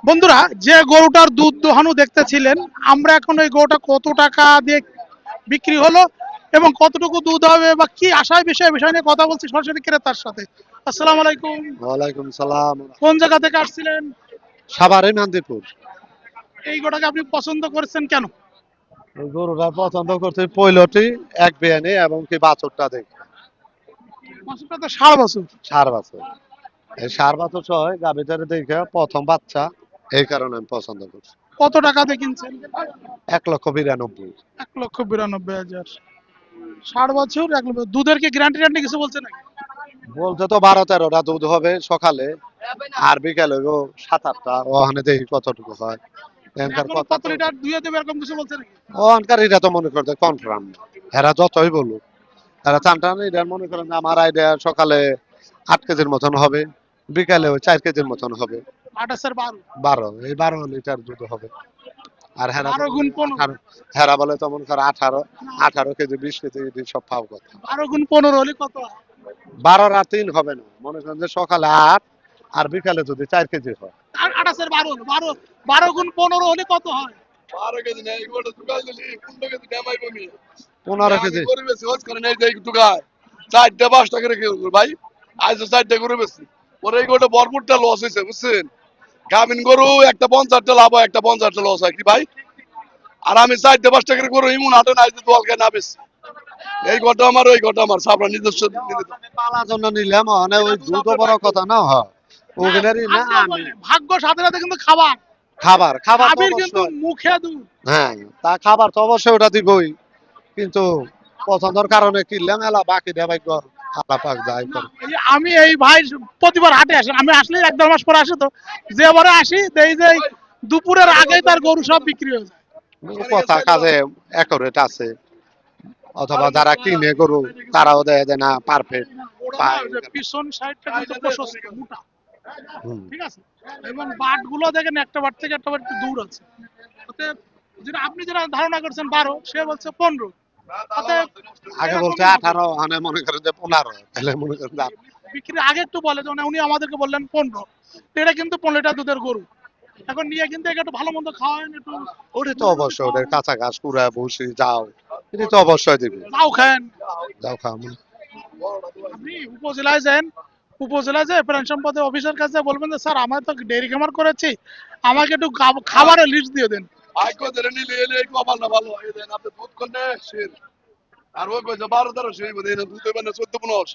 বন্ধুরা, যে গরুটার দুধ দোহানো দেখতেছিলেন, আমরা এখন ওই গরুটা কত টাকা দিয়ে বিক্রি হলো এবং কতটুকু দুধ হবে বা কি আশায় বিষয় নিয়ে কথা বলছি সরাসরি ক্রেতার সাথে। আসসালামু আলাইকুম। ওয়ালাইকুম সালাম। কোন জায়গা থেকে আসছিলেন? সাভারে নান্দিপুর। এই গরুটাকে আপনি পছন্দ করেছেন কেন? এই গরুটা পছন্দ করছি পৈলটি এক বিয়ানে এবং কি বাছুরটা দেখে বাছুরটা তো 7.5 বছর। সার বাছুর। এই সার বাছুর সহ গাভীটারে দেখে প্রথম বাচ্চা, এই কারণে আমি পছন্দ করছি। কত টাকা দিয়ে কিনছেন? 1,92,000। 1,92,000। 7 বছর, 1 লক্ষ। দুধের কি গ্যারান্টি কিছু বলছে নাকি? বলছে তো 12-13টা দুধ হবে সকালে, আর বিকালে হইব 7-8টা। ওখানে দেখি কতটুকু হয়। এখানকার এখনো কথা কত তো লিটার দুইয়ে দেবে এরকম কিছু বলছে নাকি? ওখানকার এটা তো মনে করতে কনফার্ম। এরা যতই বলুক, এরা চানটান এটা মনে করেন যে আমার আইডিয়া সকালে 8 কেজির মতন হবে, বিকালে ওই 4 কেজির মতন হবে। 28 আর 12। 12 লিটার দুধ হবে। আর হেরা 12 বলে গুণ 15। 18, হেরা বলে তো মনে করো 18 কেজি 20 কেজি এটি সব পাও কথা। 12 গুণ 15 হলে কত হয়? 12 আর 3 হবে না, মনে করেন যে সকালে 8 আর বিকালে যদি 4 কেজি হয়। আর 28 আর 12 হলো 12 গুণ 15 হলে কত হয়? 12 কেজি নেই গোটা দুগাল দিলি 15 কেজি নামাইবো নি। 15 কেজি। গরু বেশি হোস করে নেই দেই দুগায় 4টা 5টা করে খেয়ে ভাই। আজ 4টা গরু বেশি পরে এই গোটা ভরপুরটা লস হয়েছে বুঝছেন। গাভিন গরু একটা 50টা লাভ হয়, একটা 50টা লস হয় কি ভাই। আর আমি 4টা 5টা করে গরু ইমন হাটে না যে দলকে না বেশি। এই গোটা আমার ওই গোটা আমার সাবরা নিজস্ব নিজস্ব। আমি পালার জন্য নিলাম, মানে ওই দুধও বড় কথা না। হয় ওখানেরই না ভাগ্য আমি। বলে, ভাগ্য সাথে সাথে কিন্তু খাবার। খাবার খাবার তো গাভীর কিন্তু অবশ্যই। মুখে দুধ। হ্যাঁ, তা খাবার তো অবশ্যই ওটা দিবই, কিন্তু পছন্দের কারণে কিনলাম। এলা বাকি দেবাই কর, আল্লাহ পাক যাই না, করে। এই যে আমি এই ভাই প্রতিবার হাটে আসেন, আমি আসলে 1-1.5 মাস পরে আসি তো, যে এবারে আসি দেই যে দুপুরের আগেই তার গরু সব বিক্রি হয়ে যায়। কথা কাজে অ্যাকুরেট আছে, অথবা যারা কিনে গরু তারাও দেয় যে না পারফেক্ট ওরা না পায়। ওই যে পিছন সাইডটা কিন্তু প্রশস্ত মোটা, হুম। ঠিক আছে, এবং বাট গুলো দেখেন একটা বাট থেকে একটা বাট একটু দূর আছে। অতএব যেটা আপনি যেটা ধারণা করছেন 12, সে বলছে 15। অতএব আগে বলছে এরকমই হবে। 18, মানে মনে করেন যে 15, তাহলে মনে করেন যে বিক্রির আগে একটু বলে যে উনি আমাদেরকে বললেন 15। তো এটা কিন্তু 15 লিটার দুধের গরু। এখন নিয়ে কিন্তু একে একটু ভালো মন্দ খাওয়ান, একটু ওটি তো মুড়ি টুড়ি অবশ্যই ওদের খাওয়ান, কাঁচা ঘাস কুড়া ভুসি যাও, এটি তো অবশ্যই দিবে। তাও খান। যাও খাও। আপনি উপজেলায় যান, উপজেলায় যে প্রাণ সম্পদ অফিসের কাছে বলবেন যে স্যার আমার তো ডেয়ারি খামার করেছি, আমাকে একটু খাবারের লিস্ট দিয়ে দেন। ভাগ্য ধরে নিলে এলে এই কপাল না ভালো হয় দেন আপনি দুধ করলে শের। আর ওই কইছে 12-13 সেই বোধ না দুধ হবে না 14-15।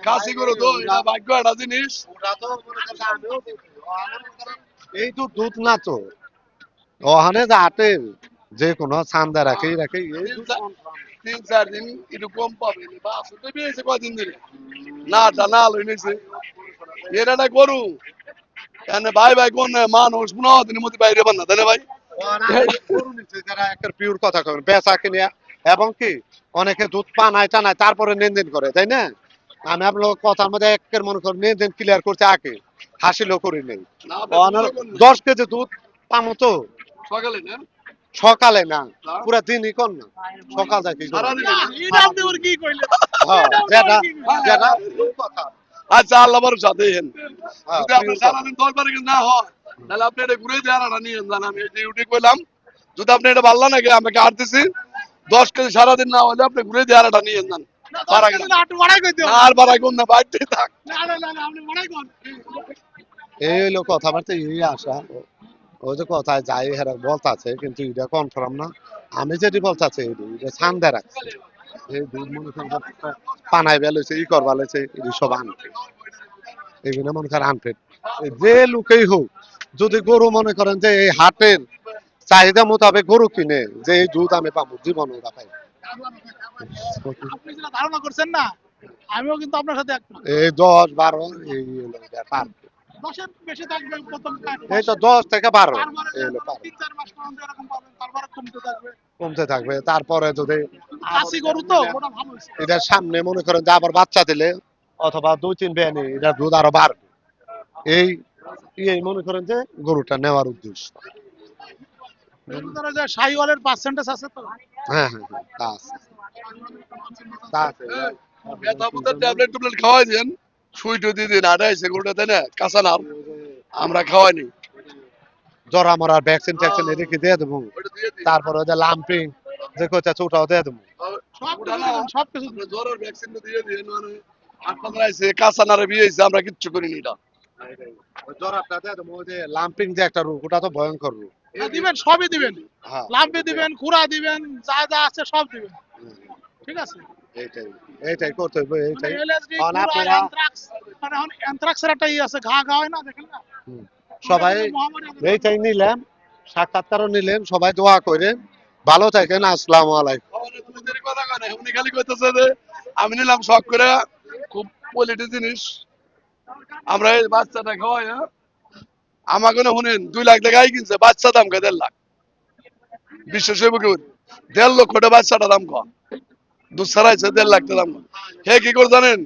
কাশি গরু তো এটা ভাগ্য একটা জিনিস। ওটা তো মনে করেন যে আমিও দেখি। এই তো দুধ না তো ওখানে যে আটের যে কোনো চান্দা রাখে রাখে এই তিন দুধ চার confirm। 3-4 দিন একটু কম পাবে বা আসলে পেয়েছে কয়দিন ধরে না না লই নিছে এটা না গরু এনে ভাই ভাই কোন মানুষ 15 দিনের মধ্যে বাইরে বান না তাই না ভাই। ওরা আমি গরু নিচ্ছে যারা একটা পিওর কথা কবেন বেচা কিনে, এবং কি অনেকে দুধ পানায় টানায় তারপরে লেনদেন করে, তাই না? আমি আপনার কথার মধ্যে একের মনে করেন লেনদেন ক্লিয়ার করছে আগে, হাসিলও করি নেই। না আপনি ওনার দুধও কোন 10 কেজি দুধ পামো তো সকালে না সকালে না, না? পুরা দিনই কর না, সকাল থেকে করুন। সারাদিন না, না? এটা আপনি ওর কি কইলেন? হ্যাঁ, এটা আপনি ওর যেটা কি কইলেন? যেটা pure কথা। আচ্ছা আল্লাহ ভরসা দেন। হ্যাঁ, যদি আপনি পিওর কথা। সারাদিন 10 বার না হয় তাহলে আপনি এটা ঘুরে দেওয়ার নিয়ে যান। আমি এই যে ইউটিউব করলাম, যদি আপনি এটা ভালো নাকি আমাকে আটতেছি 10 কেজি সারাদিন না হলে আপনি ঘুরে দেওয়ারটা নিয়ে যান। না, 10 পারা কেজি গেলাম না, আপনি মারাই কইতে না হবে। আর বাড়াই কোন না বাইরে থাক। না, আপনি মারাই কোন। এই হইলো কথাবার্তা, এই আশা। ওই যে কথায় যাই হেরা বলতাছে, কিন্তু এটা কনফার্ম না। আমি যেটি বলতাছে এটা ছান্দে রাখছে। এই দুধ মনে করেন যে পানায় বেলছে ই করবা লইছে, এটি সব আনফিট। এগুলো মনে করেন আনফিট। যে লোকেই হোক, যদি গরু মনে করেন যে এই হাটের চাহিদা মোতাবেক গরু কিনে, যে এই দুধ আমি পাবো, জীবনে ওরা পাই। আপনি যেটা ধারণা করছেন না, আমিও কিন্তু আপনার সাথে একমত। এই 10-12 এই হলো এটা পার। 10-এর বেশি থাকবে প্রথম এই তো মাসে। 10 থেকে 12 তারপরে এই যে হলো ধরুন পার। 3-4 মাস পর্যন্ত এরকম পাবেন, তারপরে কমতে থাকবে। কমতে থাকবে, তারপরে যদি আবার খাসি এটা গরু তো নিলেন, ওটা ভালো হয়েছে। এটার সামনে মনে করেন যে আবার বাচ্চা দিলে, অথবা 2-3 বেয়ানি এটা দুধ আরো বাড়বে। এই এই মনে করেন যে গরুটা নেওয়ার উদ্দেশ্য। এর ভিতরে যে শাহিওয়ালের পার্সেন্টেজ আছে তো। হ্যাঁ হ্যাঁ হ্যাঁ, তা আছে, তা আছে। ব্যথা বুঝে ট্যাবলেট টুবলেট খাওয়াই দেন সুইটও দিয়ে দিন আড়াইছে গরুটা তাই না কাঁচা নাম আমরা খাওয়াইনি। জরা মরার ভ্যাকসিন ট্যাকসিন এদিকে দিয়ে দেবো, ওটা দিয়ে দিই। তারপরে ওই যে লাম্পিং যে কইতাছে ওটাও দিয়ে দেবো। সবকিছু দিবেন, সবকিছু আমরা জ্বরের ভ্যাকসিনটা দিয়ে দিই, মানে আপনাদের আইছে কাঁচানারে বিয়ে হয়েছে, আমরা কিচ্ছু করিনি এটা। জরাটা দিয়ে দেবো, ওই যে লাম্পিং যে একটা রোগ, ওটা তো ভয়ঙ্কর রোগ। দিবেন, সবই দিবেন, হ্যাঁ লাম্পি দিবেন, খুরা দিবেন, যা যা আছে সব দিবেন, ঠিক আছে? এইটাই এইটাই করতে হবে, এইটাই। LSD, কারণ খুরা, আপনারা অ্যানথ্রাক্স, মানে এখন অ্যানথ্রাক্সের একটা আছে, ঘা ঘা হয় না, দেখেন না? সবাই মহামারী আমাদের- এইটাই নিলেন, সাক্ষাৎকারও নিলেন, সবাই দোয়া করেন, ভালো থাকেন, আসসালামু আলাইকুম। আমাদের তুমি দেরি কথা কয় না, উনি খালি কইতেছে যে আমি নিলাম শখ করে, খুব কোয়ালিটি জিনিস, আমরা এই বাচ্চাটা খাওয়াই। হ্যাঁ, আমাকে না শুনেন 2 লাখ টাকা কিনছে, বাচ্চা দাম কে 1.5 লাখ। বিশ্বাস হইব কি? 1.5 লক্ষ টাকা বাচ্চাটা দাম কম, দুধ ছাড়াইছে 1.5 লাখ টাকা দাম কম। হে কি করে জানেন?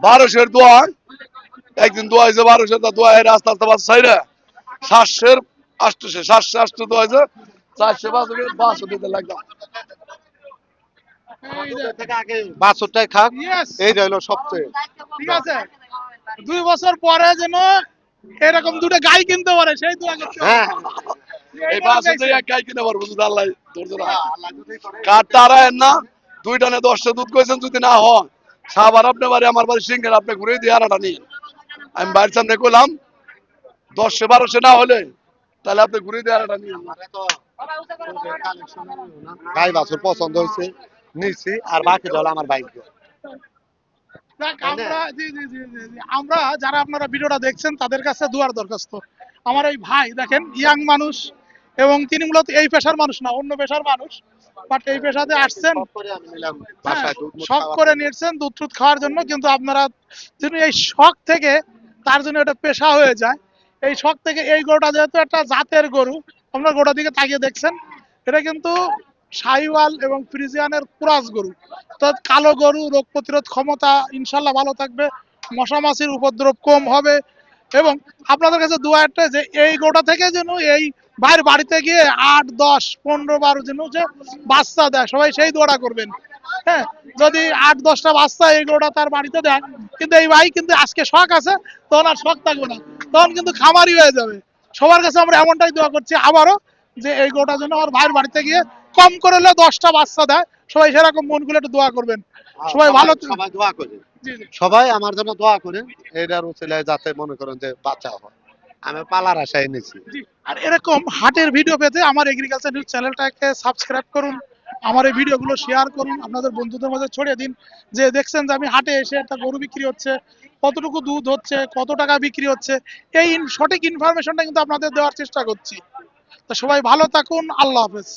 1200 দোয়া, একদিন দোয়া হয়েছে 1200, তা দোয়া হেরে আস্তে আস্তে বাচ্চা ছাইরা 700 800 700 দোয়া হয়েছে, 400 500 দিতে লাগলাম। এই যে, আগে বাছুরটাই খাক, yes, এইটা হলো সবচেয়ে। ঠিক আছে, 2 বছর পরে যেন এরকম দুটো গাই কিনতে পারে, সেই দোয়া করতে হবে। হ্যাঁ এই 500 এক গাই কিনে পারবো যদি আল্লাহ ধরতে না। কাঠটা আড়ায়েন না, 2 টানে 10টা দুধ কইছেন, যদি না হয় সাবার আপনি বাড়ি আমার বাড়ি সিংহের, আপনি ঘুরে দিয়ে আড়াটা নিয়ে। আমি বাড়ির সামনে কইলাম 10 1200 না হলে তাহলে আপনি ঘুরে দিয়ে আড়াটা নিয়ে। গাই বাছুর পছন্দ হয়েছে, নিচ্ছি, আর বাকিটা হলো আমার বাইক। দেখ, আমরা জি জি জি জি জি, আমরা যারা আপনারা ভিডিওটা দেখছেন তাদের কাছে দুয়ার দরখাস্ত। আমার এই ভাই দেখেন, ইয়াং মানুষ, এবং তিনি মূলত এই পেশার মানুষ না, অন্য পেশার মানুষ, বাট এই পেশাতে আসছেন, আমি নিলাম হ্যাঁ, বাসায় দুধ মুধ শখ খাওয়ার করে জন্য। নিয়েছেন দুধ টুধ খাওয়ার জন্য, কিন্তু আপনারা যদি এই শখ থেকে তার জন্য এটা পেশা হয়ে যায়, এই শখ থেকে এই গরুটা যেহেতু একটা জাতের গরু, আপনার গরুটার দিকে তাকিয়ে দেখছেন, এটা কিন্তু শাহিওয়াল এবং ফ্রিজিয়ানের ক্রস গরু। তো কালো গরু, রোগ প্রতিরোধ ক্ষমতা ইনশাল্লাহ ভালো থাকবে, মশা মাছির উপদ্রব কম হবে, এবং আপনাদের কাছে দোয়া একটা যে এই গরুটা থেকে যেন এই ভাইয়ের বাড়িতে গিয়ে 8 10 15 12 যেন যে বাচ্চা দেয়, সবাই সেই দোয়াটা করবেন। হ্যাঁ, যদি 8 10টা বাচ্চা এই গরুটা তার বাড়িতে দেয়, কিন্তু এই ভাই কিন্তু আজকে শখ আছে, তখন আর শখ থাকবে না, তখন কিন্তু খামারি হয়ে যাবে। সবার কাছে আমরা এমনটাই দোয়া করছি আবারও, যে এই গরুটা যেন আমার ভাইয়ের বাড়িতে গিয়ে কম করে হলেও 10টা বাচ্চা দেয়, সবাই সেরকম মন খুলে একটু দোয়া করবেন। সবাই ভালো সবাই দোয়া করে, জি জি সবাই আমার জন্য দোয়া করেন, এটার উচিলায় যাতে মনে করেন যে বাচ্চা হয়। আমি পালার আশায় এনেছি। জি। আর এরকম হাটের ভিডিও পেতে আমার এগ্রিকালচার নিউজ চ্যানেলটাকে সাবস্ক্রাইব করুন, আমার এই ভিডিওগুলো শেয়ার করুন, আপনাদের বন্ধুদের মাঝে ছড়িয়ে দিন, যে দেখছেন যে আমি হাটে এসে একটা গরু বিক্রি হচ্ছে, কতটুকু দুধ হচ্ছে, কত টাকা বিক্রি হচ্ছে, এই সঠিক ইনফরমেশনটা কিন্তু আপনাদের দেওয়ার চেষ্টা করছি। তো সবাই ভালো থাকুন, আল্লাহ হাফেজ।